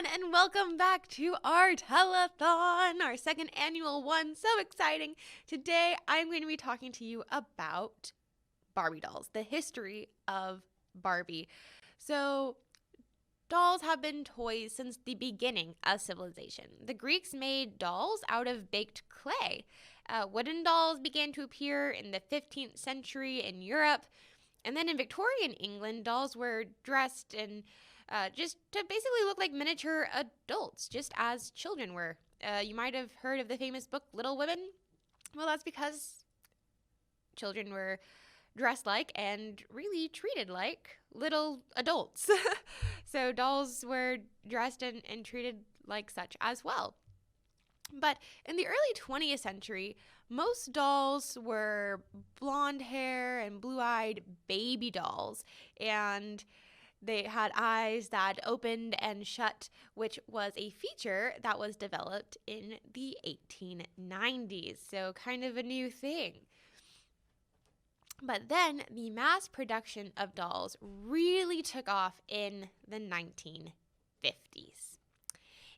and welcome back to our telethon, our second annual one. So exciting. Today, I'm going to be talking to you about Barbie dolls, the history of Barbie. So, dolls have been toys since the beginning of civilization. The Greeks made dolls out of baked clay. Wooden dolls began to appear in the 15th century in Europe. And then in Victorian England, dolls were dressed in just to basically look like miniature adults, just as children were. You might have heard of the famous book Little Women. Well, that's because children were dressed like and really treated like little adults. So dolls were dressed and treated like such as well. But in the early 20th century, most dolls were blonde hair and blue-eyed baby dolls, and they had eyes that opened and shut, which was a feature that was developed in the 1890s, so kind of a new thing. But then the mass production of dolls really took off in the 1950s.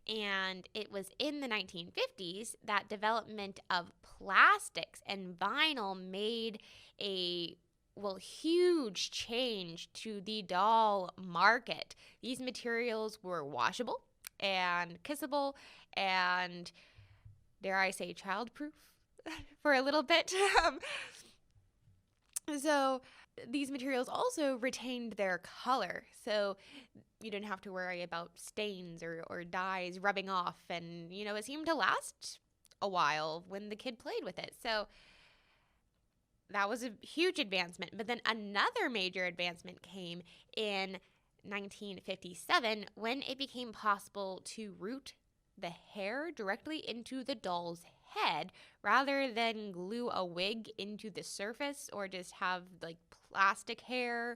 And it was in the 1950s that development of plastics and vinyl made a huge change to the doll market. These materials were washable and kissable and, dare I say, childproof for a little bit. So these materials also retained their color, so you didn't have to worry about stains or dyes rubbing off, and, it seemed to last a while when the kid played with it. So that was a huge advancement. But then another major advancement came in 1957 when it became possible to root the hair directly into the doll's head rather than glue a wig into the surface or just have like plastic hair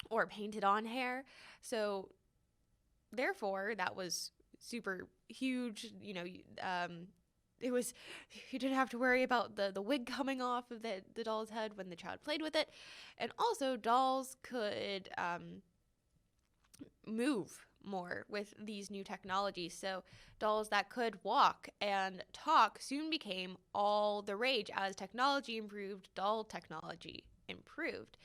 or painted on hair. So therefore, that was super huge. It was, you didn't have to worry about the wig coming off of the doll's head when the child played with it. And also, dolls could move more with these new technologies. So dolls that could walk and talk soon became all the rage. As technology improved, doll technology improved.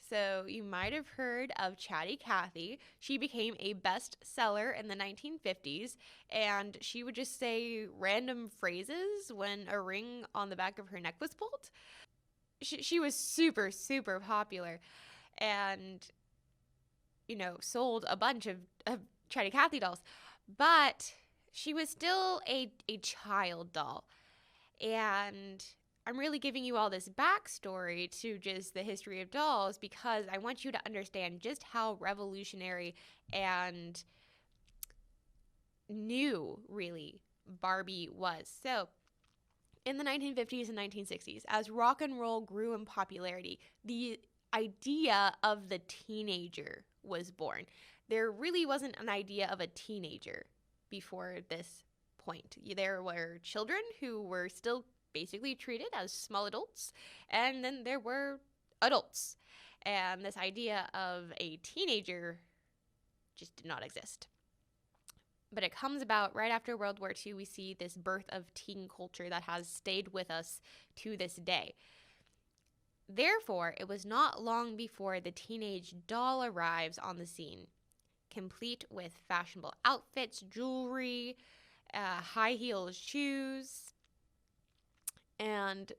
So you might have heard of Chatty Cathy. She became a bestseller in the 1950s, and she would just say random phrases when a ring on the back of her neck was pulled. She was super, super popular and, sold a bunch of Chatty Cathy dolls. But she was still a child doll. And I'm really giving you all this backstory to just the history of dolls because I want you to understand just how revolutionary and new, really, Barbie was. So, in the 1950s and 1960s, as rock and roll grew in popularity, the idea of the teenager was born. There really wasn't an idea of a teenager before this point. There were children who were still basically treated as small adults, and then there were adults. And this idea of a teenager just did not exist. But it comes about right after World War II. We see this birth of teen culture that has stayed with us to this day. Therefore, it was not long before the teenage doll arrives on the scene, complete with fashionable outfits, jewelry, high heeled shoes, and,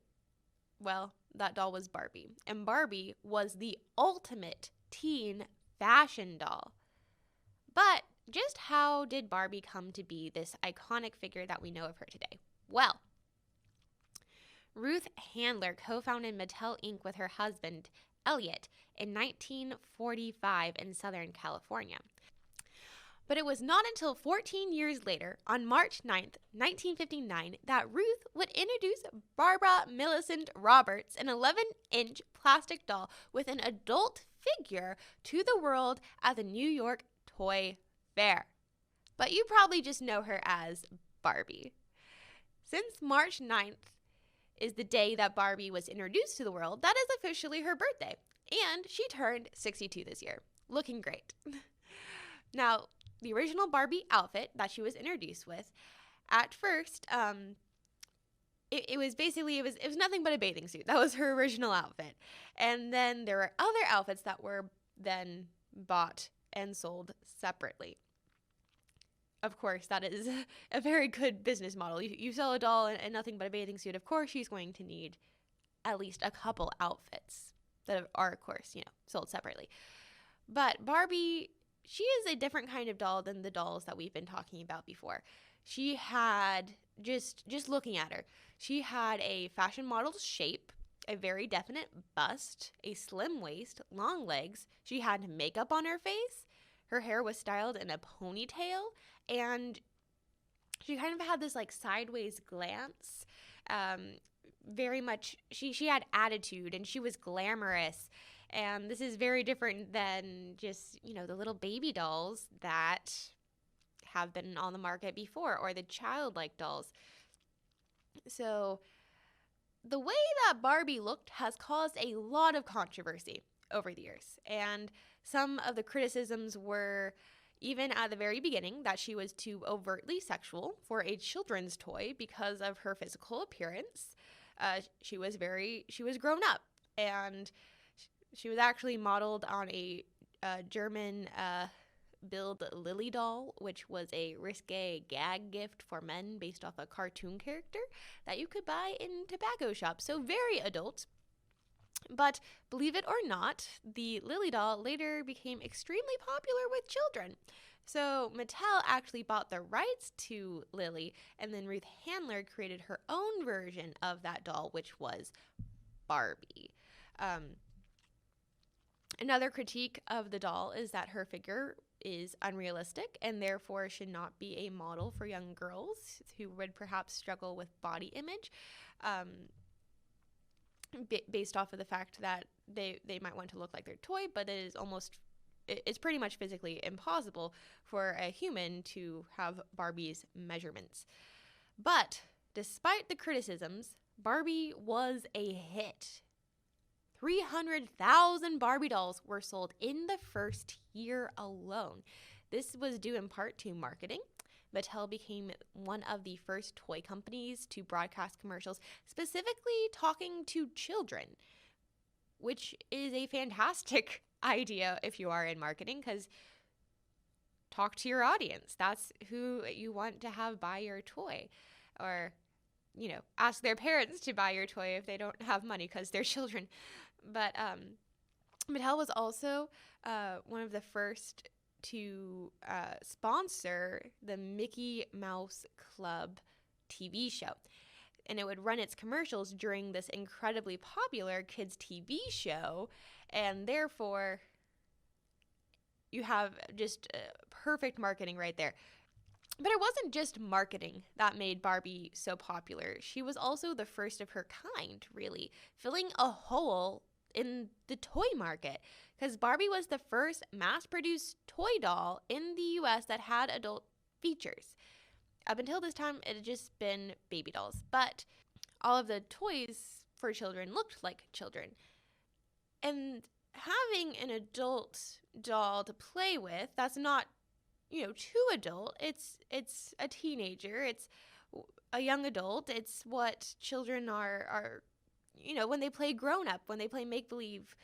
well, that doll was Barbie. And Barbie was the ultimate teen fashion doll. But just how did Barbie come to be this iconic figure that we know of her today? Well, Ruth Handler co-founded Mattel Inc. with her husband, Elliot, in 1945 in Southern California. But it was not until 14 years later, on March 9th, 1959, that Ruth would introduce Barbra Millicent Roberts, an 11-inch plastic doll with an adult figure, to the world at the New York Toy Fair. But you probably just know her as Barbie. Since March 9th is the day that Barbie was introduced to the world, that is officially her birthday. And she turned 62 this year, looking great. Now, the original Barbie outfit that she was introduced with, at first, it was basically, it was nothing but a bathing suit. That was her original outfit. And then there were other outfits that were then bought and sold separately. Of course, that is a very good business model. You sell a doll and nothing but a bathing suit. Of course, she's going to need at least a couple outfits that are, of course, sold separately. But Barbie, she is a different kind of doll than the dolls that we've been talking about before. She had, just looking at her, she had a fashion model's shape, a very definite bust, a slim waist, long legs. She had makeup on her face. Her hair was styled in a ponytail, and she kind of had this like sideways glance. Very much, she had attitude, and she was glamorous. And this is very different than just, the little baby dolls that have been on the market before, or the childlike dolls. So the way that Barbie looked has caused a lot of controversy over the years. And some of the criticisms were, even at the very beginning, that she was too overtly sexual for a children's toy because of her physical appearance. She was grown up, and she was actually modeled on a German Bild Lilli doll, which was a risque gag gift for men based off a cartoon character that you could buy in tobacco shops. So very adult. But believe it or not, the Lilli doll later became extremely popular with children. So Mattel actually bought the rights to Lilli, and then Ruth Handler created her own version of that doll, which was Barbie. Another critique of the doll is that her figure is unrealistic and therefore should not be a model for young girls who would perhaps struggle with body image, based off of the fact that they might want to look like their toy, but it's pretty much physically impossible for a human to have Barbie's measurements. But despite the criticisms, Barbie was a hit. 300,000 Barbie dolls were sold in the first year alone. This was due in part to marketing. Mattel became one of the first toy companies to broadcast commercials specifically talking to children, which is a fantastic idea if you are in marketing, because talk to your audience. That's who you want to have buy your toy. Or, ask their parents to buy your toy if they don't have money because they're children. But Mattel was also one of the first to sponsor the Mickey Mouse Club TV show. And it would run its commercials during this incredibly popular kids' TV show. And therefore, you have just perfect marketing right there. But it wasn't just marketing that made Barbie so popular. She was also the first of her kind, really, filling a hole in the toy market, because Barbie was the first mass-produced toy doll in the US that had adult features. Up until this time, it had just been baby dolls, but all of the toys for children looked like children. And having an adult doll to play with, that's not, too adult. It's a teenager. It's a young adult. It's what children are when they play grown up, when they play make-believe,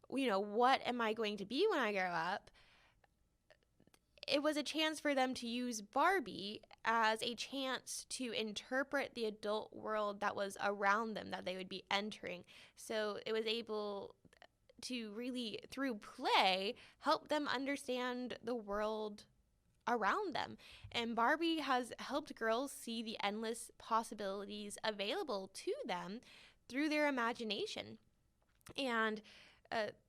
what am I going to be when I grow up? It was a chance for them to use Barbie as a chance to interpret the adult world that was around them, that they would be entering. So it was able to really, through play, help them understand the world around them. And Barbie has helped girls see the endless possibilities available to them through their imagination. And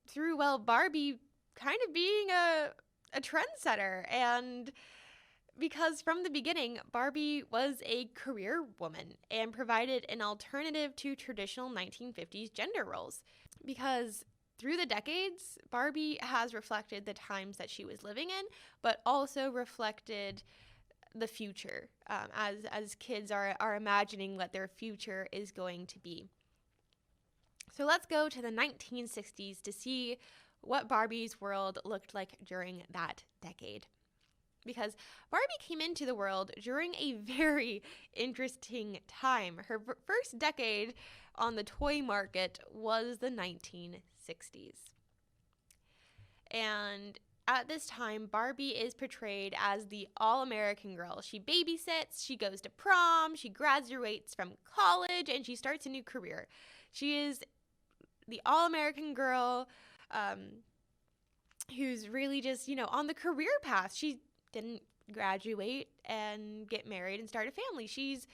through, Barbie kind of being a trendsetter. And because from the beginning, Barbie was a career woman and provided an alternative to traditional 1950s gender roles. Because through the decades, Barbie has reflected the times that she was living in, but also reflected the future, as kids are imagining what their future is going to be. So let's go to the 1960s to see what Barbie's world looked like during that decade. because Barbie came into the world during a very interesting time. Her first decade on the toy market was the 1960s. And at this time, Barbie is portrayed as the all-American girl. She babysits, she goes to prom, she graduates from college, and she starts a new career. She is the all-American girl who's really just, on the career path. She didn't graduate and get married and start a family. She's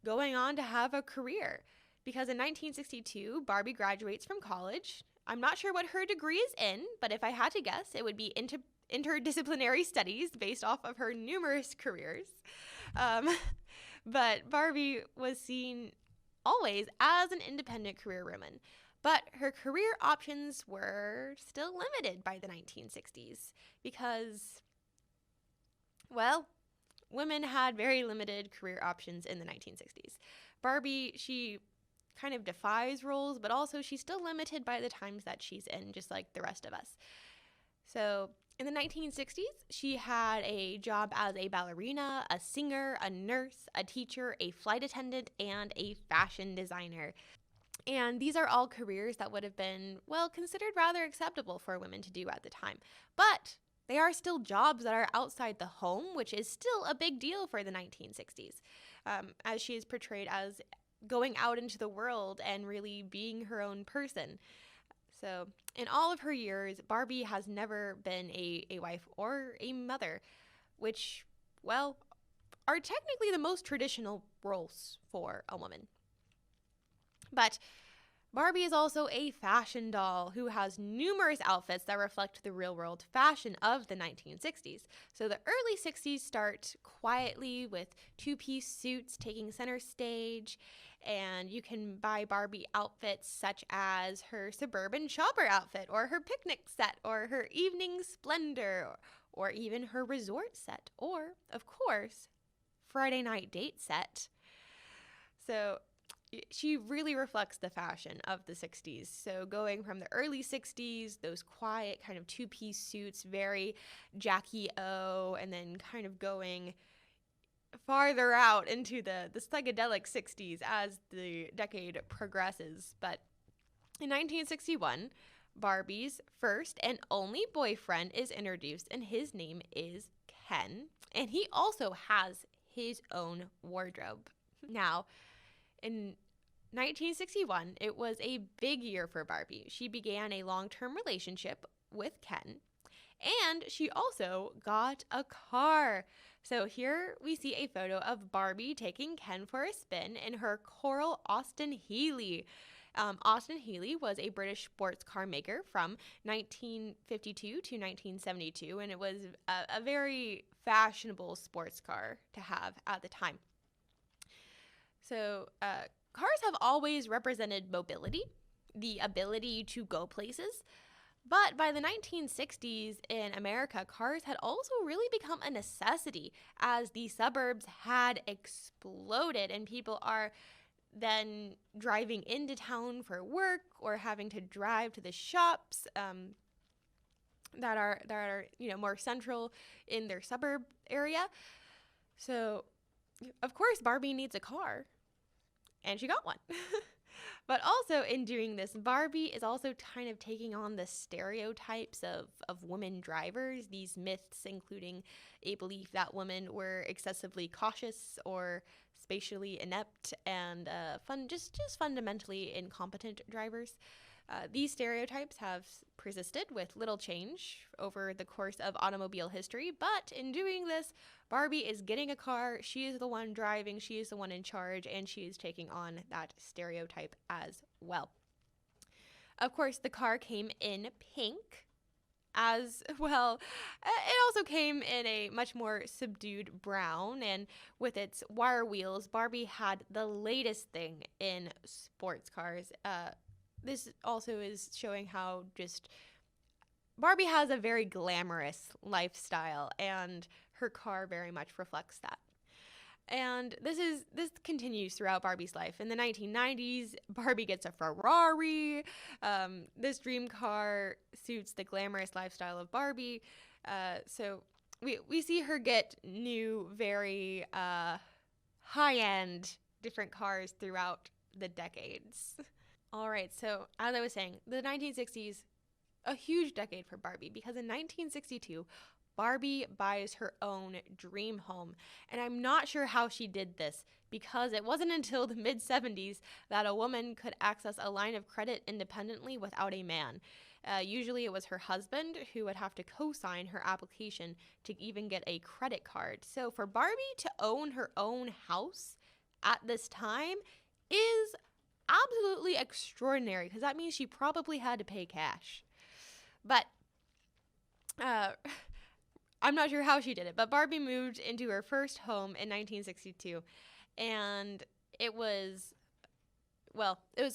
going on to have a career because in 1962, Barbie graduates from college. I'm not sure what her degree is in, but if I had to guess, it would be interdisciplinary studies based off of her numerous careers. But Barbie was seen always as an independent career woman. But her career options were still limited by the 1960s because, well, women had very limited career options in the 1960s. Barbie, she kind of defies roles, but also she's still limited by the times that she's in, just like the rest of us. So in the 1960s, she had a job as a ballerina, a singer, a nurse, a teacher, a flight attendant, and a fashion designer. And these are all careers that would have been, well, considered rather acceptable for women to do at the time. But they are still jobs that are outside the home, which is still a big deal for the 1960s, as she is portrayed as going out into the world and really being her own person. So in all of her years, Barbie has never been a wife or a mother, which, well, are technically the most traditional roles for a woman. But Barbie is also a fashion doll who has numerous outfits that reflect the real-world fashion of the 1960s. So the early 60s start quietly with two-piece suits taking center stage, and you can buy Barbie outfits such as her suburban shopper outfit, or her picnic set, or her evening splendor, or even her resort set, or, of course, Friday night date set. So she really reflects the fashion of the 60s. So going from the early 60s, those quiet kind of two-piece suits, very Jackie O, and then kind of going farther out into the psychedelic 60s as the decade progresses. But in 1961, Barbie's first and only boyfriend is introduced, and his name is Ken, and he also has his own wardrobe. Now, in 1961, it was a big year for Barbie. She began a long-term relationship with Ken, and she also got a car. So here we see a photo of Barbie taking Ken for a spin in her Coral Austin Healey. Austin Healey was a British sports car maker from 1952 to 1972, and it was a very fashionable sports car to have at the time. So cars have always represented mobility, the ability to go places. But by the 1960s in America, cars had also really become a necessity as the suburbs had exploded and people are then driving into town for work or having to drive to the shops that are more central in their suburb area. So, of course, Barbie needs a car, and she got one. But also in doing this, Barbie is also kind of taking on the stereotypes of women drivers, these myths including a belief that women were excessively cautious or spatially inept and just fundamentally incompetent drivers. These stereotypes have persisted with little change over the course of automobile history, but in doing this, Barbie is getting a car, she is the one driving, she is the one in charge, and she is taking on that stereotype as well. Of course, the car came in pink as well. It also came in a much more subdued brown, and with its wire wheels, Barbie had the latest thing in sports cars. This also is showing how just Barbie has a very glamorous lifestyle, and her car very much reflects that. And this continues throughout Barbie's life. In the 1990s, Barbie gets a Ferrari. This dream car suits the glamorous lifestyle of Barbie. So we see her get new, very high-end different cars throughout the decades. All right, so as I was saying, the 1960s, a huge decade for Barbie, because in 1962, Barbie buys her own dream home. And I'm not sure how she did this, because it wasn't until the mid-70s that a woman could access a line of credit independently without a man. Usually it was her husband who would have to co-sign her application to even get a credit card. So for Barbie to own her own house at this time is absolutely extraordinary, because that means she probably had to pay cash. But I'm not sure how she did it, but Barbie moved into her first home in 1962, and it was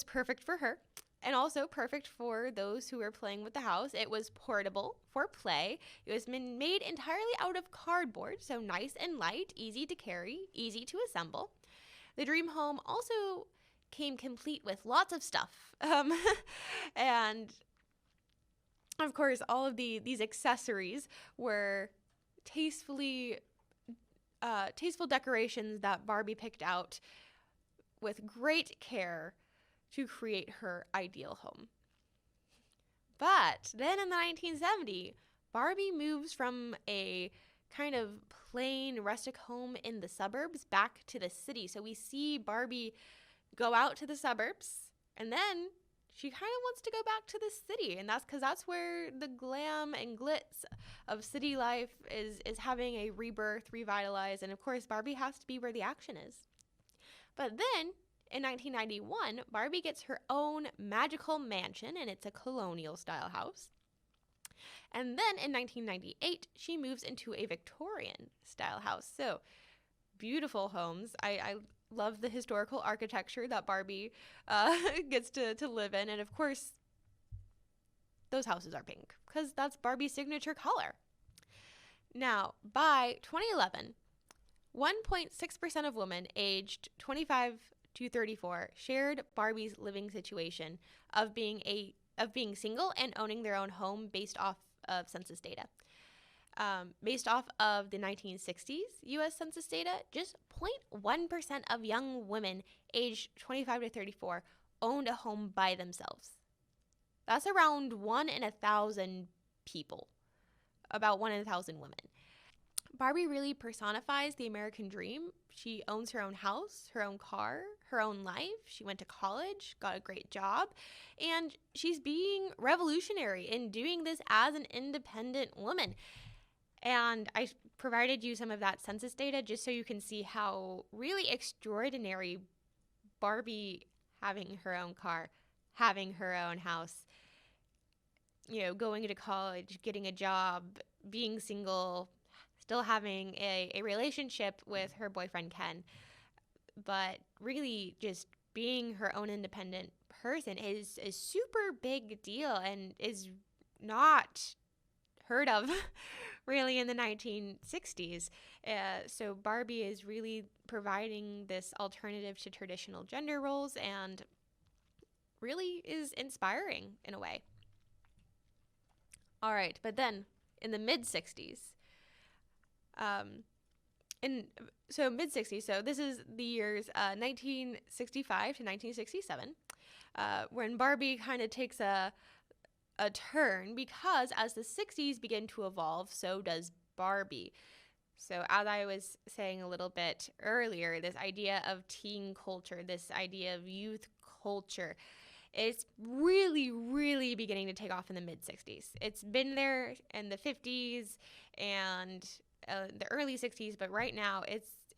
perfect for her, and also perfect for those who were playing with the house. It was portable for play. It was made entirely out of cardboard, so nice and light, easy to carry, easy to assemble. The dream home also came complete with lots of stuff, and of course, all of these accessories were tasteful decorations that Barbie picked out with great care to create her ideal home. But then in the 1970s, Barbie moves from a kind of plain rustic home in the suburbs back to the city. So we see Barbie go out to the suburbs, and then she kind of wants to go back to the city, and that's because that's where the glam and glitz of city life is having a rebirth, revitalize, and of course Barbie has to be where the action is. But then in 1991, Barbie gets her own magical mansion, and it's a colonial style house. And then in 1998, she moves into a Victorian style house. So beautiful homes. I love the historical architecture that Barbie gets to live in. And of course, those houses are pink, because that's Barbie's signature color. Now, by 2011, 1.6% of women aged 25 to 34 shared Barbie's living situation of being single and owning their own home based off of census data. Based off of the 1960s U.S. Census data, just 0.1% of young women aged 25 to 34 owned a home by themselves. That's around 1 in 1,000 people, about 1 in 1,000 women. Barbie really personifies the American dream. She owns her own house, her own car, her own life. She went to college, got a great job, and she's being revolutionary in doing this as an independent woman. And I provided you some of that census data just so you can see how really extraordinary Barbie having her own car, having her own house, going to college, getting a job, being single, still having a relationship with her boyfriend Ken, but really just being her own independent person is a super big deal and is not heard of really in the 1960s. So Barbie is really providing this alternative to traditional gender roles and really is inspiring in a way. All right, but then in the mid-60s, mid-60s, so this is the years 1965 to 1967, when Barbie kind of takes a turn, because as the 60s begin to evolve, so does Barbie. So as I was saying a little bit earlier, this idea of teen culture, this idea of youth culture, it's really, really beginning to take off in the mid-60s. It's been there in the 50s and the early 60s, but right now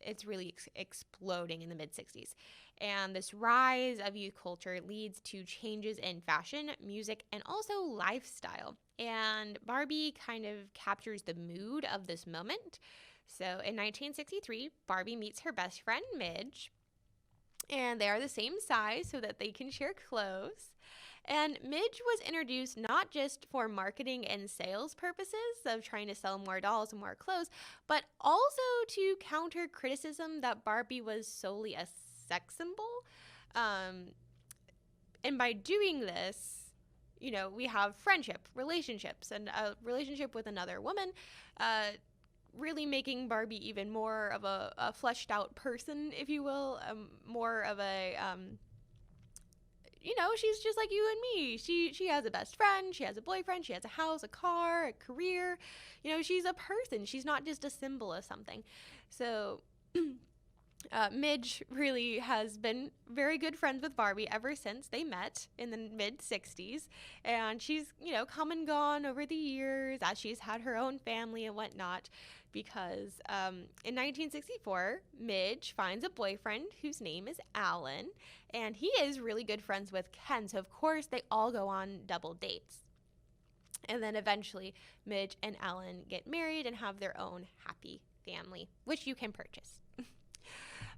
it's really exploding in the mid-60s. And this rise of youth culture leads to changes in fashion, music, and also lifestyle. And Barbie kind of captures the mood of this moment. So in 1963, Barbie meets her best friend, Midge, and they are the same size so that they can share clothes. And Midge was introduced not just for marketing and sales purposes of trying to sell more dolls and more clothes, but also to counter criticism that Barbie was solely a sex symbol. And by doing this, we have friendship, relationships, and a relationship with another woman really making Barbie even more of a fleshed out person, if you will, more of a, she's just like you and me. She has a best friend, she has a boyfriend, she has a house, a car, a career. She's a person. She's not just a symbol of something. So Midge really has been very good friends with Barbie ever since they met in the mid-60s. And she's, come and gone over the years as she's had her own family and whatnot. Because in 1964, Midge finds a boyfriend whose name is Alan. And he is really good friends with Ken. So, of course, they all go on double dates. And then eventually, Midge and Alan get married and have their own happy family, which you can purchase.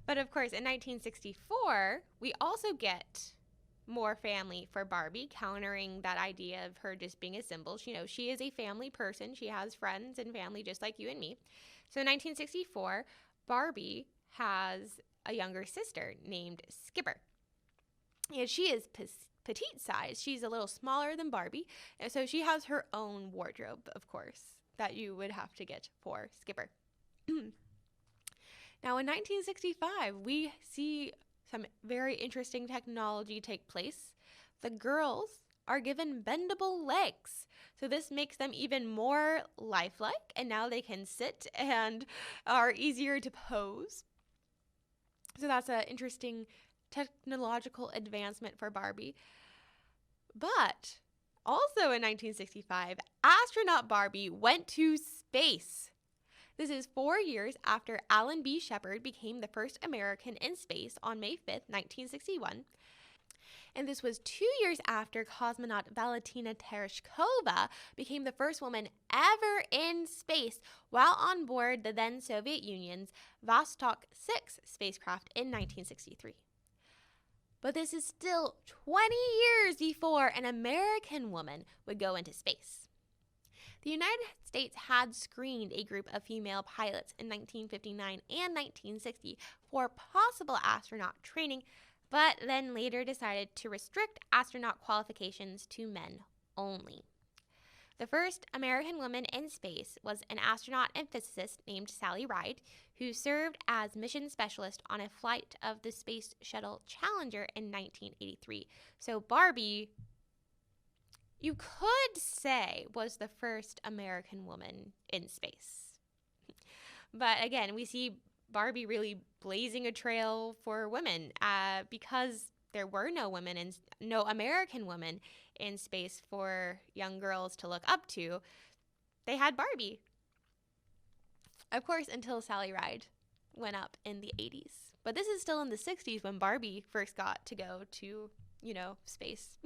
But of course, in 1964, we also get more family for Barbie, countering that idea of her just being a symbol. She is a family person. She has friends and family just like you and me. So in 1964, Barbie has a younger sister named Skipper. And she is petite size. She's a little smaller than Barbie. And so she has her own wardrobe, of course, that you would have to get for Skipper. Now, in 1965, we see some very interesting technology take place. The girls are given bendable legs. So this makes them even more lifelike, and now they can sit and are easier to pose. So that's an interesting technological advancement for Barbie. But also in 1965, Astronaut Barbie went to space. This is 4 years after Alan B. Shepard became the first American in space on May 5th, 1961. And this was 2 years after cosmonaut Valentina Tereshkova became the first woman ever in space while on board the then Soviet Union's Vostok 6 spacecraft in 1963. But this is still 20 years before an American woman would go into space. The United States had screened a group of female pilots in 1959 and 1960 for possible astronaut training, but then later decided to restrict astronaut qualifications to men only. The first American woman in space was an astronaut and physicist named Sally Ride, who served as mission specialist on a flight of the Space Shuttle Challenger in 1983. So Barbie, you could say, was the first American woman in space. But again, we see Barbie really blazing a trail for women because there were no American women in space for young girls to look up to. They had Barbie. Of course, until Sally Ride went up in the 80s. But this is still in the 60s when Barbie first got to go to, space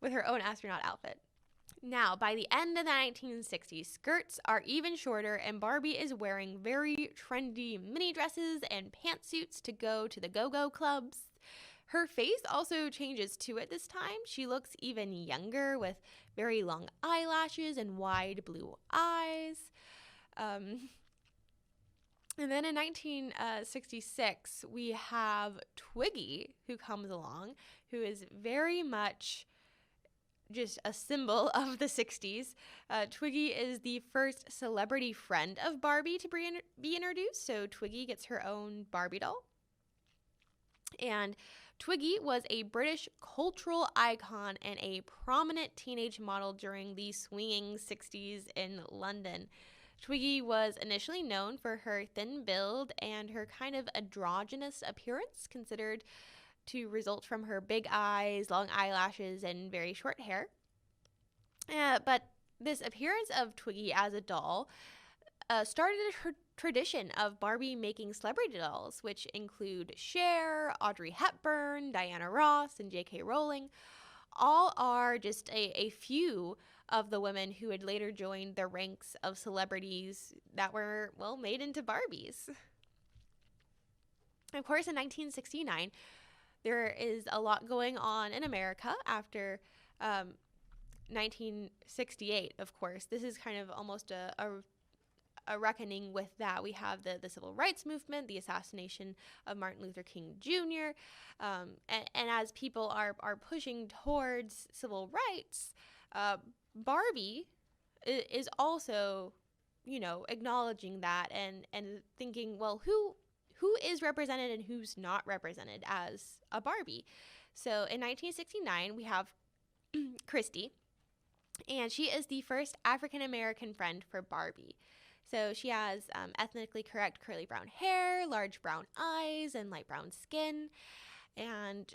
with her own astronaut outfit. Now, by the end of the 1960s, skirts are even shorter, and Barbie is wearing very trendy mini dresses and pantsuits to go to the go-go clubs. Her face also changes too at this time. She looks even younger with very long eyelashes and wide blue eyes. And then in 1966, we have Twiggy, who comes along, who is very much just a symbol of the 60s. Twiggy is the first celebrity friend of Barbie to be introduced, so Twiggy gets her own Barbie doll. And Twiggy was a British cultural icon and a prominent teenage model during the swinging 60s in London. Twiggy was initially known for her thin build and her kind of androgynous appearance, considered to result from her big eyes, long eyelashes, and very short hair. But this appearance of Twiggy as a doll started her tradition of Barbie making celebrity dolls, which include Cher, Audrey Hepburn, Diana Ross, and J.K. Rowling. All are just a few of the women who had later joined the ranks of celebrities that were, made into Barbies. Of course, in 1969, there is a lot going on in America after 1968, of course. This is kind of almost a reckoning with that. We have the civil rights movement, the assassination of Martin Luther King Jr., and as people are pushing towards civil rights, Barbie is also acknowledging that and thinking, well, who is represented and who's not represented as a Barbie. So in 1969, we have Christie, and she is the first African American friend for Barbie. So she has ethnically correct curly brown hair, large brown eyes, and light brown skin. And,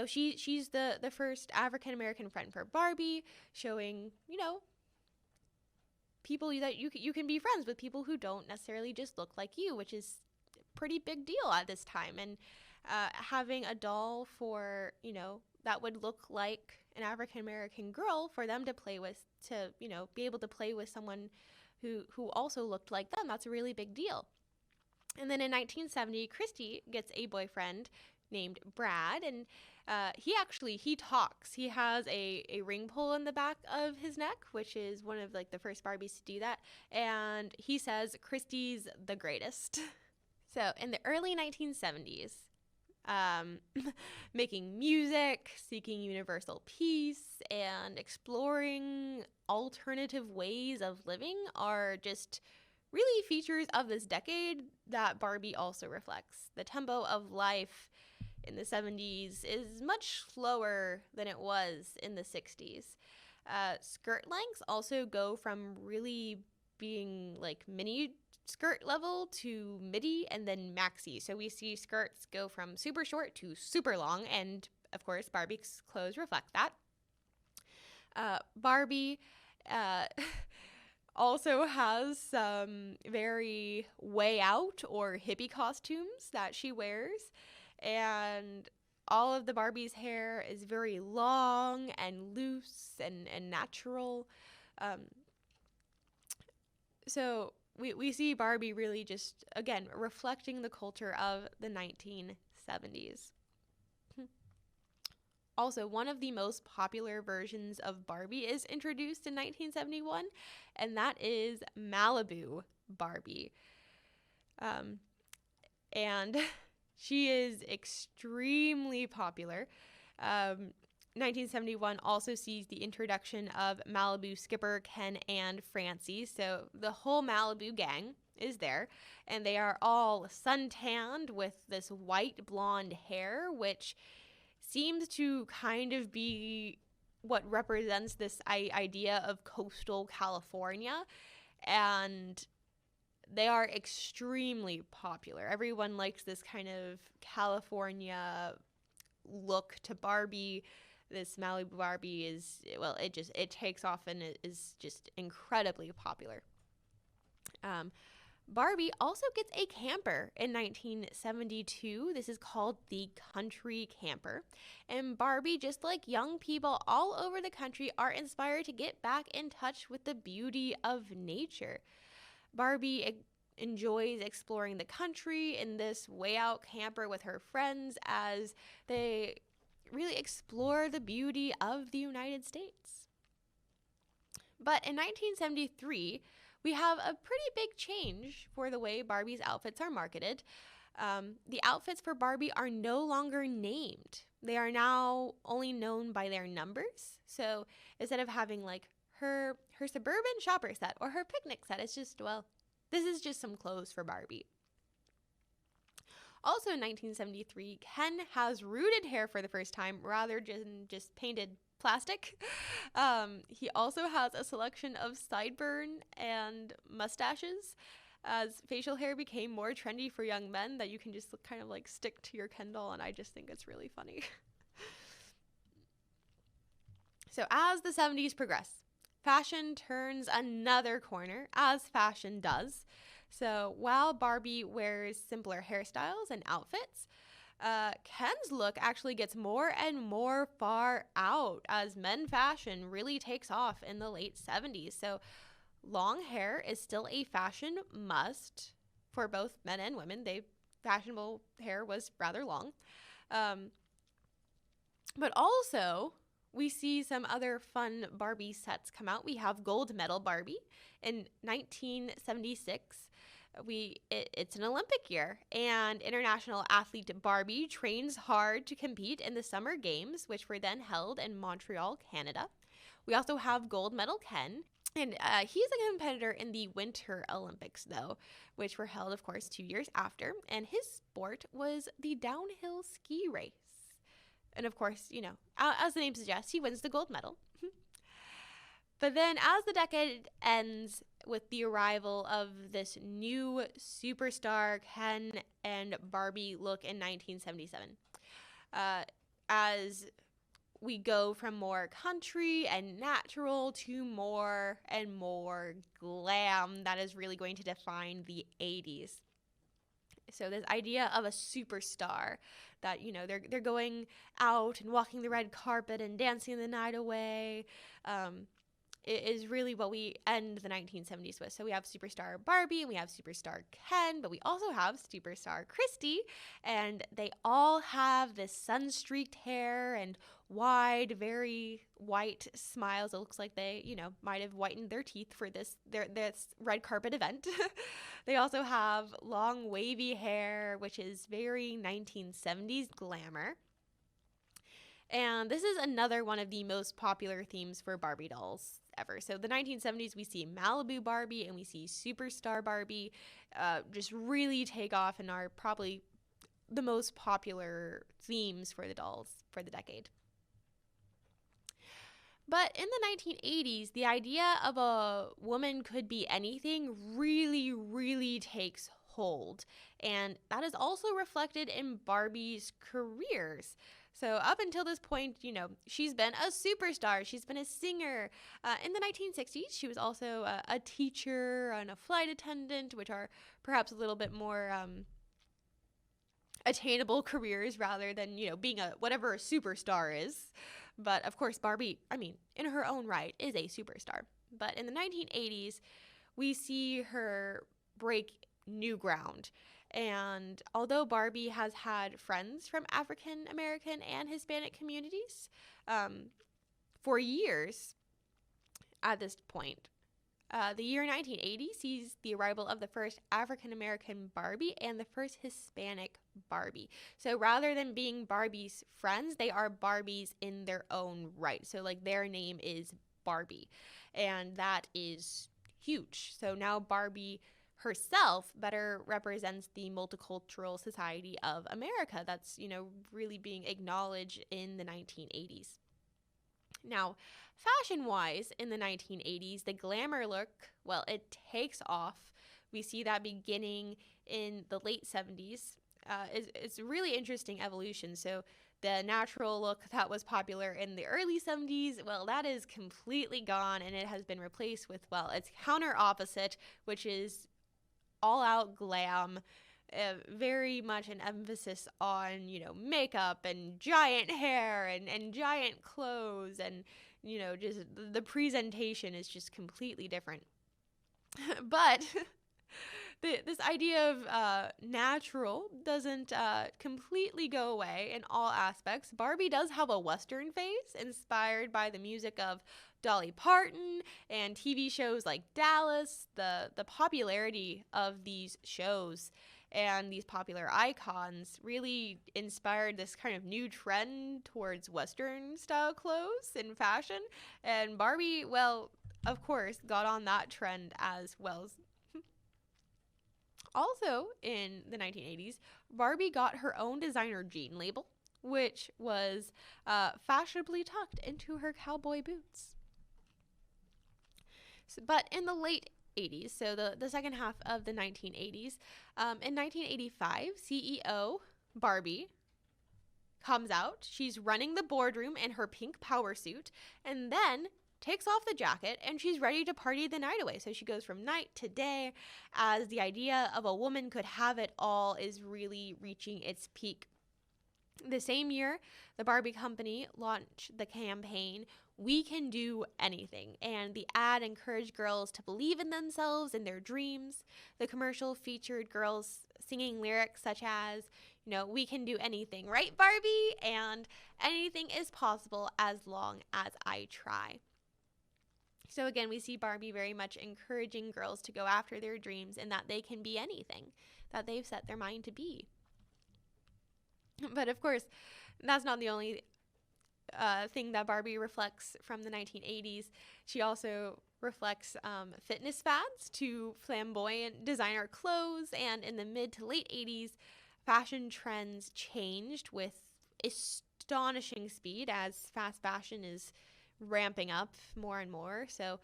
she's the first African American friend for Barbie, showing, people that you can be friends with people who don't necessarily just look like you, which is a pretty big deal at this time. And having a doll for, that would look like an African American girl for them to play with, to, be able to play with someone who also looked like them, that's a really big deal. And then in 1970, Christie gets a boyfriend named Brad, and he talks. He has a ring pull in the back of his neck, which is one of like the first Barbies to do that, and he says Christie's the greatest. So in the early 1970s, making music, seeking universal peace, and exploring alternative ways of living are just really features of this decade that Barbie also reflects. The tempo of life in the 70s is much slower than it was in the 60s. Skirt lengths also go from really being like mini skirt level to midi and then maxi. So we see skirts go from super short to super long, and of course Barbie's clothes reflect that. Barbie also has some very way out or hippie costumes that she wears, and all of the Barbie's hair is very long and loose and natural. So we see Barbie really just, again, reflecting the culture of the 1970s. Also, one of the most popular versions of Barbie is introduced in 1971, and that is Malibu Barbie. And she is extremely popular. 1971 also sees the introduction of Malibu skipper Ken and Francie. So the whole Malibu gang is there, and they are all suntanned with this white blonde hair, which seems to kind of be what represents this idea of coastal California. And they are extremely popular. Everyone likes this kind of California look to Barbie. This Malibu Barbie is, well, it takes off and it is just incredibly popular. Barbie also gets a camper in 1972. This is called the Country Camper. And Barbie, just like young people all over the country, are inspired to get back in touch with the beauty of nature. Barbie enjoys exploring the country in this way out camper with her friends as they really explore the beauty of the United States. But in 1973, we have a pretty big change for the way Barbie's outfits are marketed. The outfits for Barbie are no longer named. They are now only known by their numbers. So instead of having like her suburban shopper set or her picnic set, it's just, well, this is just some clothes for Barbie. Also in 1973, Ken has rooted hair for the first time rather than just painted plastic. He also has a selection of sideburn and mustaches, as facial hair became more trendy for young men that you can just kind of like stick to your Ken doll, and I just think it's really funny. So as the 70s progress, fashion turns another corner, as fashion does. So while Barbie wears simpler hairstyles and outfits, Ken's look actually gets more and more far out as men fashion really takes off in the late 70s. So long hair is still a fashion must for both men and women. Fashionable hair was rather long. But also, we see some other fun Barbie sets come out. We have Gold Medal Barbie in 1976. It's an Olympic year, and international athlete Barbie trains hard to compete in the Summer Games, which were then held in Montreal, Canada. We also have Gold Medal Ken. And he's a competitor in the Winter Olympics, though, which were held, of course, 2 years after. And his sport was the downhill ski race. And, of course, as the name suggests, he wins the gold medal. But then as the decade ends with the arrival of this new superstar Ken and Barbie look in 1977, as we go from more country and natural to more and more glam that is really going to define the 80s. So this idea of a superstar that, they're going out and walking the red carpet and dancing the night away, is really what we end the 1970s with. So we have superstar Barbie and we have superstar Ken, but we also have superstar Christie, and they all have this sun-streaked hair and wide, very white smiles. It looks like they, might have whitened their teeth for this red carpet event. They also have long, wavy hair, which is very 1970s glamour. And this is another one of the most popular themes for Barbie dolls ever. So the 1970s, we see Malibu Barbie and we see Superstar Barbie just really take off and are probably the most popular themes for the dolls for the decade. But in the 1980s, the idea of a woman could be anything really, really takes hold. And that is also reflected in Barbie's careers. So up until this point, she's been a superstar. She's been a singer. In the 1960s, she was also a teacher and a flight attendant, which are perhaps a little bit more attainable careers rather than, being whatever a superstar is. But of course, Barbie, in her own right, is a superstar. But in the 1980s, we see her break new ground. And although Barbie has had friends from African American and Hispanic communities for years at this point, the year 1980 sees the arrival of the first African American Barbie and the first Hispanic Barbie. So rather than being Barbie's friends, they are Barbies in their own right. So their name is Barbie, and that is huge. So now Barbie herself better represents the multicultural society of America that's, really being acknowledged in the 1980s. Now, fashion-wise, in the 1980s, the glamour look, it takes off. We see that beginning in the late 70s. It's a really interesting evolution. So the natural look that was popular in the early 70s, that is completely gone, and it has been replaced with, its counter opposite, which is all-out glam, very much an emphasis on, makeup and giant hair and giant clothes, and, just the presentation is just completely different. But this idea of natural doesn't completely go away in all aspects. Barbie does have a Western face inspired by the music of Dolly Parton and TV shows like Dallas. The popularity of these shows and these popular icons really inspired this kind of new trend towards Western style clothes and fashion. And Barbie, of course, got on that trend as well. Also, in the 1980s, Barbie got her own designer jean label, which was fashionably tucked into her cowboy boots. But in the late 80s, so the second half of the 1980s, in 1985, CEO Barbie comes out. She's running the boardroom in her pink power suit, and then takes off the jacket, and she's ready to party the night away. So she goes from night to day, as the idea of a woman could have it all is really reaching its peak. The same year, the Barbie company launched the campaign, "We Can Do Anything," and the ad encouraged girls to believe in themselves and their dreams. The commercial featured girls singing lyrics such as, "We can do anything, right, Barbie?" and "Anything is possible as long as I try." So again, we see Barbie very much encouraging girls to go after their dreams and that they can be anything that they've set their mind to be. But of course, that's not the only thing that Barbie reflects from the 1980s. She also reflects fitness fads to flamboyant designer clothes, and in the mid to late 80s, fashion trends changed with astonishing speed as fast fashion is ramping up more and more. So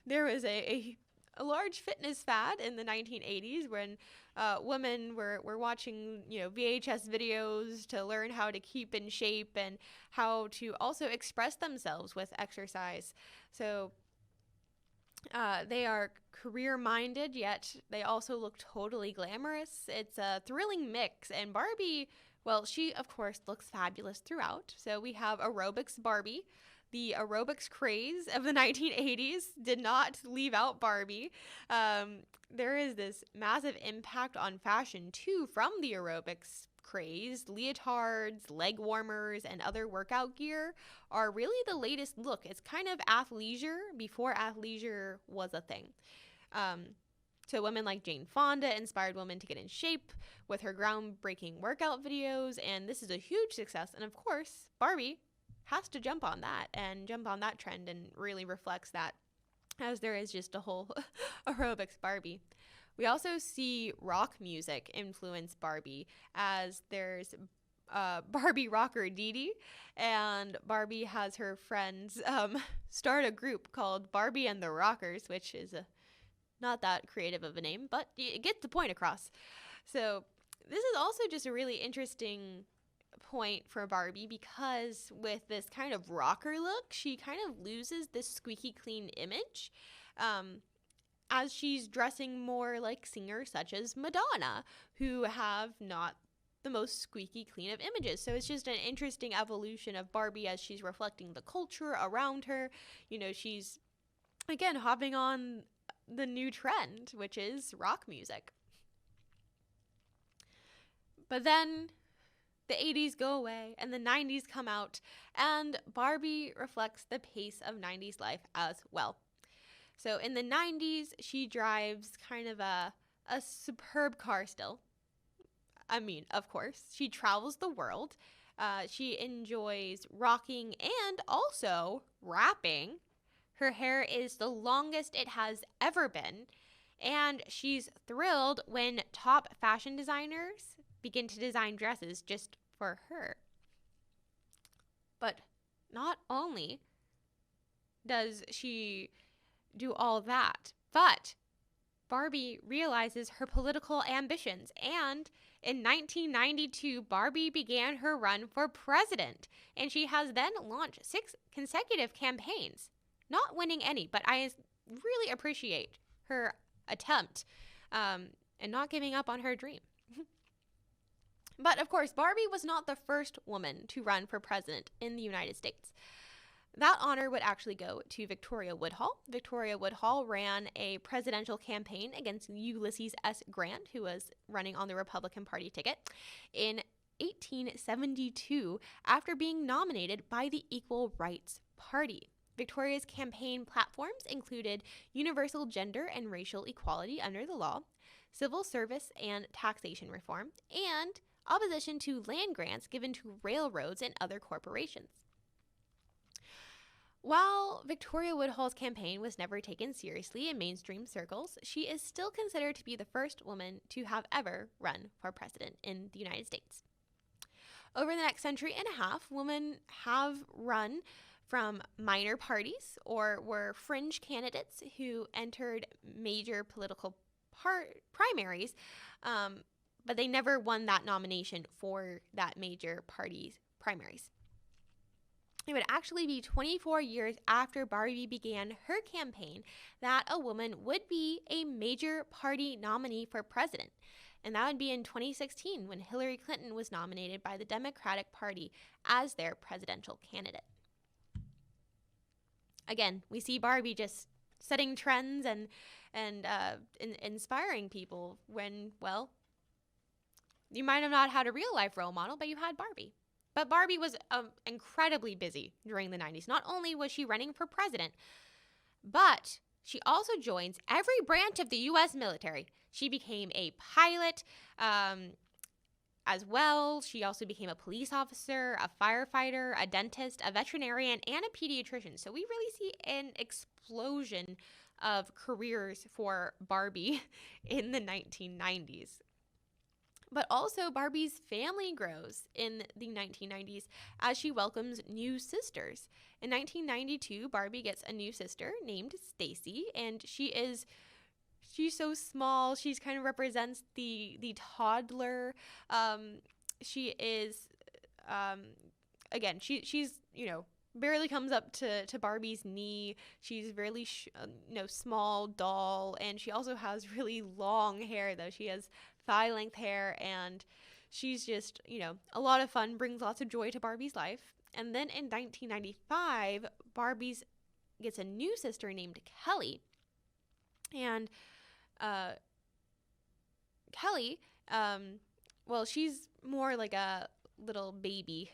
there was a large fitness fad in the 1980s when women were watching, VHS videos to learn how to keep in shape and how to also express themselves with exercise. So they are career-minded, yet they also look totally glamorous. It's a thrilling mix, and Barbie, well, she, of course, looks fabulous throughout. So we have Aerobics Barbie. The aerobics craze of the 1980s did not leave out Barbie. There is this massive impact on fashion, too, from the aerobics craze. Leotards, leg warmers, and other workout gear are really the latest look. It's kind of athleisure before athleisure was a thing. So women like Jane Fonda inspired women to get in shape with her groundbreaking workout videos, and this is a huge success. And of course, Barbie has to jump on that trend and really reflects that, as there is just a whole aerobics Barbie. We also see rock music influence Barbie, as there's Barbie rocker Dee Dee, and Barbie has her friends start a group called Barbie and the Rockers, which is not that creative of a name, but it gets the point across. So this is also just a really interesting point for Barbie, because with this kind of rocker look, she kind of loses this squeaky clean image as she's dressing more like singers such as Madonna, who have not the most squeaky clean of images. So it's just an interesting evolution of Barbie as she's reflecting the culture around her. She's, again, hopping on the new trend, which is rock music. But then the 80s go away and the 90s come out, and Barbie reflects the pace of 90s life as well. So in the 90s, she drives kind of a superb car still. I mean, of course, she travels the world. She enjoys rocking and also rapping. Her hair is the longest it has ever been, and she's thrilled when top fashion designers begin to design dresses just for her. But not only does she do all that, but Barbie realizes her political ambitions, and in 1992, Barbie began her run for president, and she has then launched 6 consecutive campaigns, not winning any, but I really appreciate her attempt and not giving up on her dream. But of course, Barbie was not the first woman to run for president in the United States. That honor would actually go to Victoria Woodhull. Victoria Woodhull ran a presidential campaign against Ulysses S. Grant, who was running on the Republican Party ticket, in 1872 after being nominated by the Equal Rights Party. Victoria's campaign platforms included universal gender and racial equality under the law, civil service and taxation reform, and opposition to land grants given to railroads and other corporations. While Victoria Woodhull's campaign was never taken seriously in mainstream circles, she is still considered to be the first woman to have ever run for president in the United States. Over the next century and a half, women have run from minor parties or were fringe candidates who entered major political primaries, but they never won that nomination for that major party's primaries. It would actually be 24 years after Barbie began her campaign that a woman would be a major party nominee for president. And that would be in 2016 when Hillary Clinton was nominated by the Democratic Party as their presidential candidate. Again, we see Barbie just setting trends and inspiring people when, well, you might have not had a real life role model, but you had Barbie. But Barbie was incredibly busy during the 90s. Not only was she running for president, but she also joins every branch of the U.S. military. She became a pilot, as well. She also became a police officer, a firefighter, a dentist, a veterinarian, and a pediatrician. So we really see an explosion of careers for Barbie in the 1990s. But also, Barbie's family grows in the 1990s as she welcomes new sisters. In 1992, Barbie gets a new sister named Stacie, and she's so small. She's kind of represents the toddler. She is, again, she's barely comes up to Barbie's knee. She's really small doll, and she also has really long hair, though. She has thigh length hair, and she's just a lot of fun, brings lots of joy to Barbie's life. And then in 1995, Barbie gets a new sister named Kelly, and Kelly, she's more like a little baby,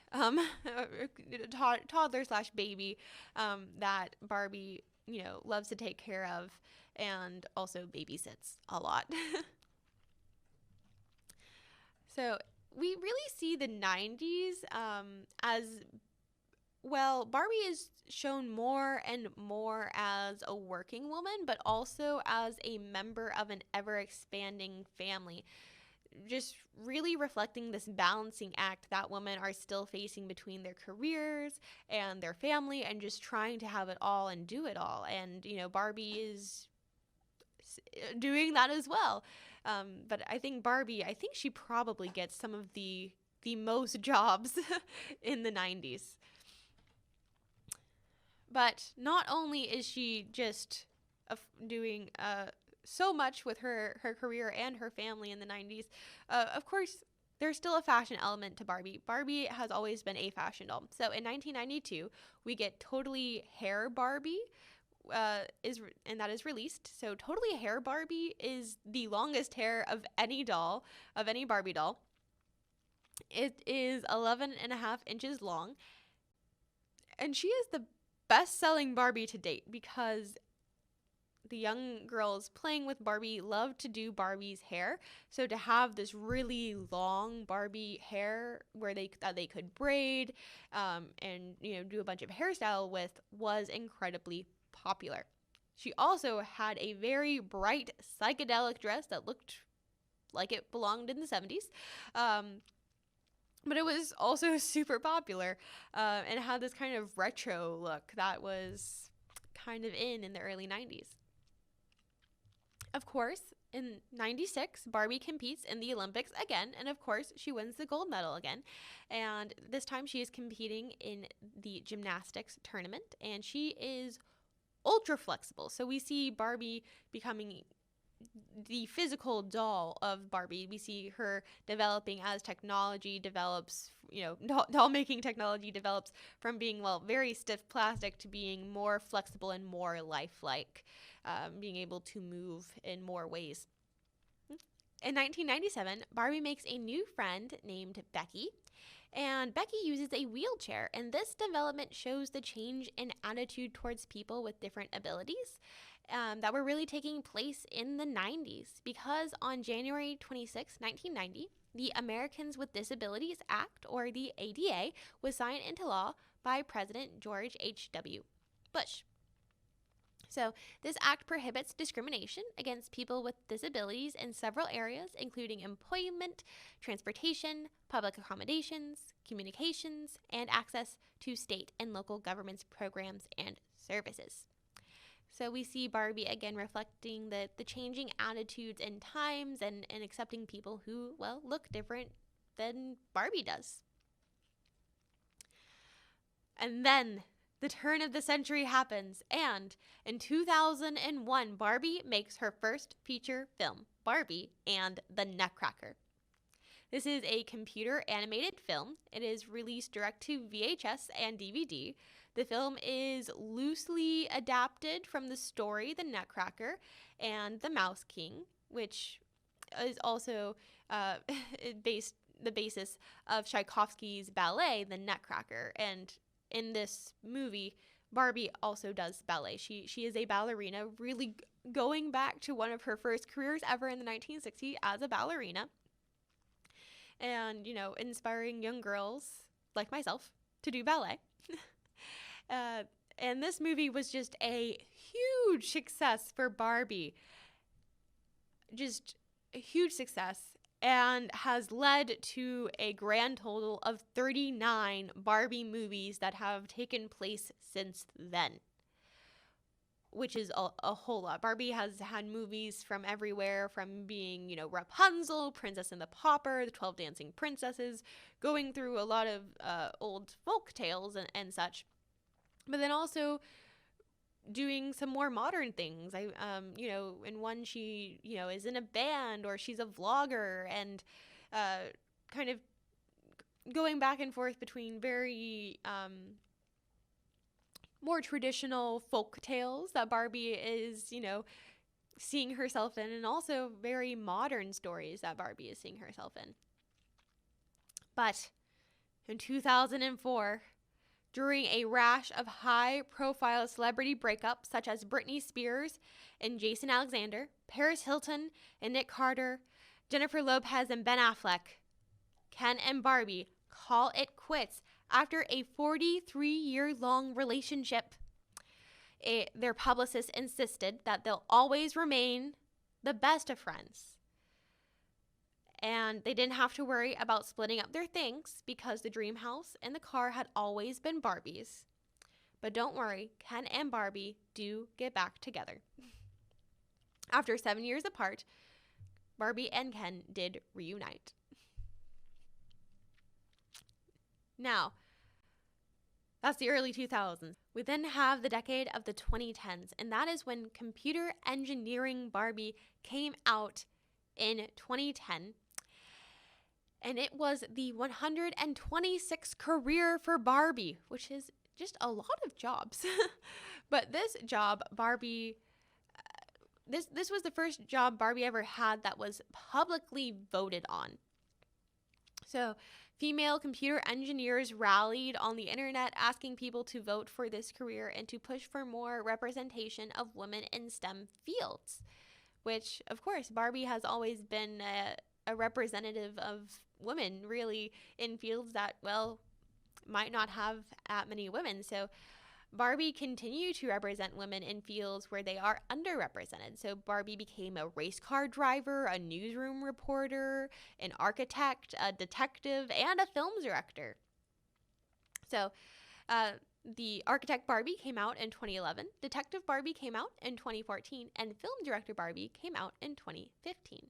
toddler slash baby, that Barbie, loves to take care of and also babysits a lot. So we really see the 90s as well. Barbie is shown more and more as a working woman, but also as a member of an ever-expanding family. Just really reflecting this balancing act that women are still facing between their careers and their family, and just trying to have it all and do it all. And, Barbie is doing that as well. But I think she probably gets some of the most jobs in the 90s. But not only is she just doing so much with her career and her family in the 90s, of course, there's still a fashion element to Barbie. Barbie has always been a fashion doll. So in 1992, we get Totally Hair Barbie, and that is released. So Totally Hair Barbie is the longest hair of any Barbie doll. It is 11.5 inches long, and she is the best-selling Barbie to date because the young girls playing with Barbie love to do Barbie's hair. So to have this really long Barbie hair where they could braid and do a bunch of hairstyle with was incredibly popular. She also had a very bright psychedelic dress that looked like it belonged in the 70s. But it was also super popular and had this kind of retro look that was kind of in the early 90s. Of course, in 96, Barbie competes in the Olympics again, and of course, she wins the gold medal again. And this time she is competing in the gymnastics tournament, and she is ultra flexible. So we see Barbie becoming the physical doll of Barbie. We see her developing as technology develops, doll making technology develops from being, very stiff plastic to being more flexible and more lifelike, being able to move in more ways. In 1997, Barbie makes a new friend named Becky, and Becky uses a wheelchair, and this development shows the change in attitude towards people with different abilities that were really taking place in the 90s, because on January 26, 1990, the Americans with Disabilities Act, or the ADA, was signed into law by President George H.W. Bush. So this act prohibits discrimination against people with disabilities in several areas, including employment, transportation, public accommodations, communications, and access to state and local governments' programs and services. So we see Barbie again reflecting the changing attitudes and times and accepting people who, look different than Barbie does. And then the turn of the century happens, and in 2001, Barbie makes her first feature film, Barbie and the Nutcracker. This is a computer animated film. It is released direct to VHS and DVD. The film is loosely adapted from the story The Nutcracker and the Mouse King, which is also the basis of Tchaikovsky's ballet, The Nutcracker. And in this movie, Barbie also does ballet. She is a ballerina, really going back to one of her first careers ever in the 1960s as a ballerina. and, inspiring young girls like myself to do ballet. And this movie was just a huge success for Barbie. Just a huge success, and has led to a grand total of 39 Barbie movies that have taken place since then, which is a whole lot. Barbie has had movies from everywhere, from being, Rapunzel, Princess and the Pauper, the 12 Dancing Princesses, going through a lot of old folk tales and such, but then also doing some more modern things. In one she, is in a band, or she's a vlogger, and kind of going back and forth between very more traditional folk tales that Barbie is, seeing herself in, and also very modern stories that Barbie is seeing herself in. But in 2004, during a rash of high-profile celebrity breakups such as Britney Spears and Jason Alexander, Paris Hilton and Nick Carter, Jennifer Lopez and Ben Affleck, Ken and Barbie call it quits after a 43-year-long relationship. Their publicist insisted that they'll always remain the best of friends. And they didn't have to worry about splitting up their things because the dream house and the car had always been Barbie's. But don't worry, Ken and Barbie do get back together. After 7 years apart, Barbie and Ken did reunite. Now, that's the early 2000s. We then have the decade of the 2010s, and that is when Computer Engineering Barbie came out in 2010. And it was the 126th career for Barbie, which is just a lot of jobs. But this job, Barbie, this was the first job Barbie ever had that was publicly voted on. So female computer engineers rallied on the internet asking people to vote for this career and to push for more representation of women in STEM fields, which, of course, Barbie has always been a representative of women, really, in fields that, well, might not have that many women. So Barbie continued to represent women in fields where they are underrepresented. So Barbie became a race car driver, a newsroom reporter, an architect, a detective, and a film director. So the Architect Barbie came out in 2011, Detective Barbie came out in 2014, and Film Director Barbie came out in 2015.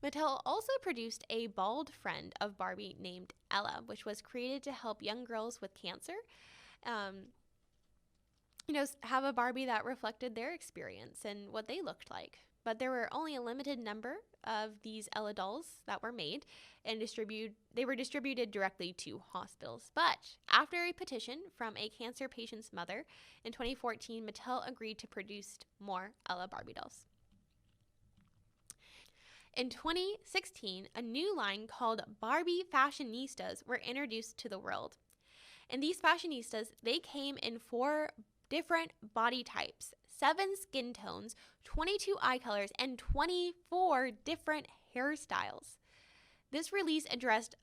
Mattel also produced a bald friend of Barbie named Ella, which was created to help young girls with cancer, have a Barbie that reflected their experience and what they looked like. But there were only a limited number of these Ella dolls that were made, and they were distributed directly to hospitals. But after a petition from a cancer patient's mother in 2014, Mattel agreed to produce more Ella Barbie dolls. In 2016, a new line called Barbie Fashionistas were introduced to the world. And these Fashionistas, they came in 4 different body types, 7 skin tones, 22 eye colors, and 24 different hairstyles. This release addressed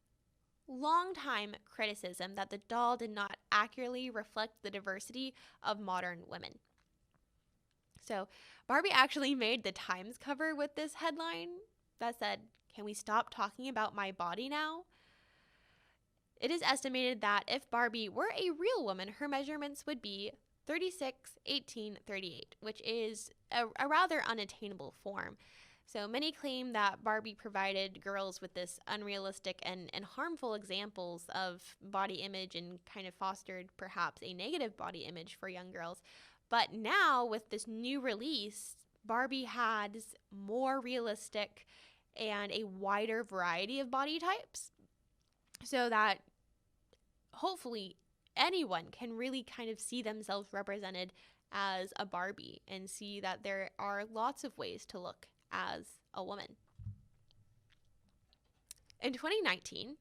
long-time criticism that the doll did not accurately reflect the diversity of modern women. So Barbie actually made the Times cover with this headline that said, "Can we stop talking about my body now?" It is estimated that if Barbie were a real woman, her measurements would be 36, 18, 38, which is a rather unattainable form. So many claim that Barbie provided girls with this unrealistic and harmful examples of body image and kind of fostered perhaps a negative body image for young girls. But now with this new release, Barbie has more realistic and a wider variety of body types, so that hopefully anyone can really kind of see themselves represented as a Barbie and see that there are lots of ways to look as a woman. In 2019,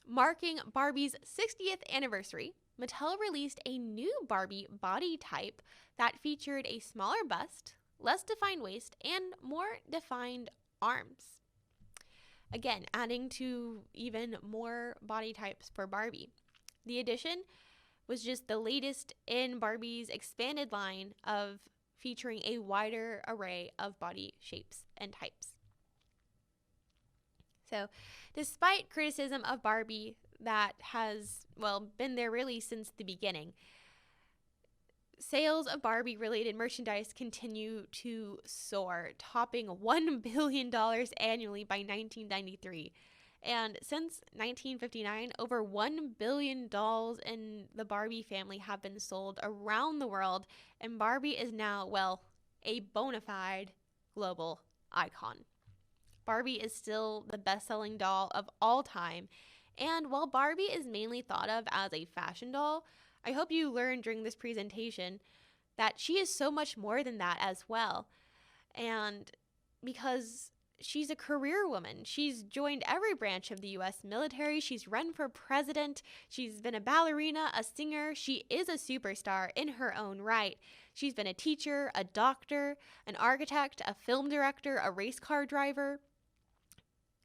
marking Barbie's 60th anniversary, Mattel released a new Barbie body type that featured a smaller bust, less defined waist, and more defined arms. again, adding to even more body types for Barbie. The addition was just the latest in Barbie's expanded line of featuring a wider array of body shapes and types. So, despite criticism of Barbie that has, been there really since the beginning, sales of Barbie-related merchandise continue to soar, topping $1 billion annually by 1993. And since 1959, over $1 billion in the Barbie family have been sold around the world, and Barbie is now, a bona fide global icon. Barbie is still the best-selling doll of all time, and while Barbie is mainly thought of as a fashion doll, I hope you learned during this presentation that she is so much more than that as well. And because she's a career woman, she's joined every branch of the U.S. military, she's run for president, she's been a ballerina, a singer, she is a superstar in her own right. She's been a teacher, a doctor, an architect, a film director, a race car driver.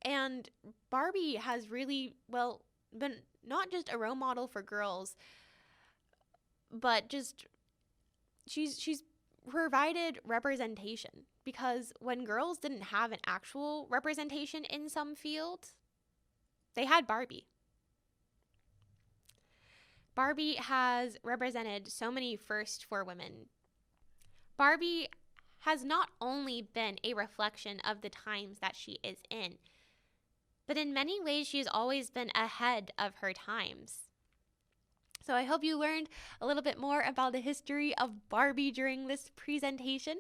And Barbie has really, been not just a role model for girls, but just she's provided representation, because when girls didn't have an actual representation in some field, they had Barbie. Barbie has represented so many firsts for women. Barbie has not only been a reflection of the times that she is in, but in many ways she has always been ahead of her times. So I hope you learned a little bit more about the history of Barbie during this presentation.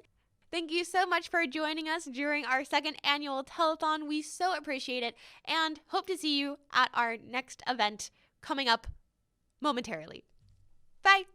Thank you so much for joining us during our second annual telethon. We so appreciate it and hope to see you at our next event coming up momentarily. Bye!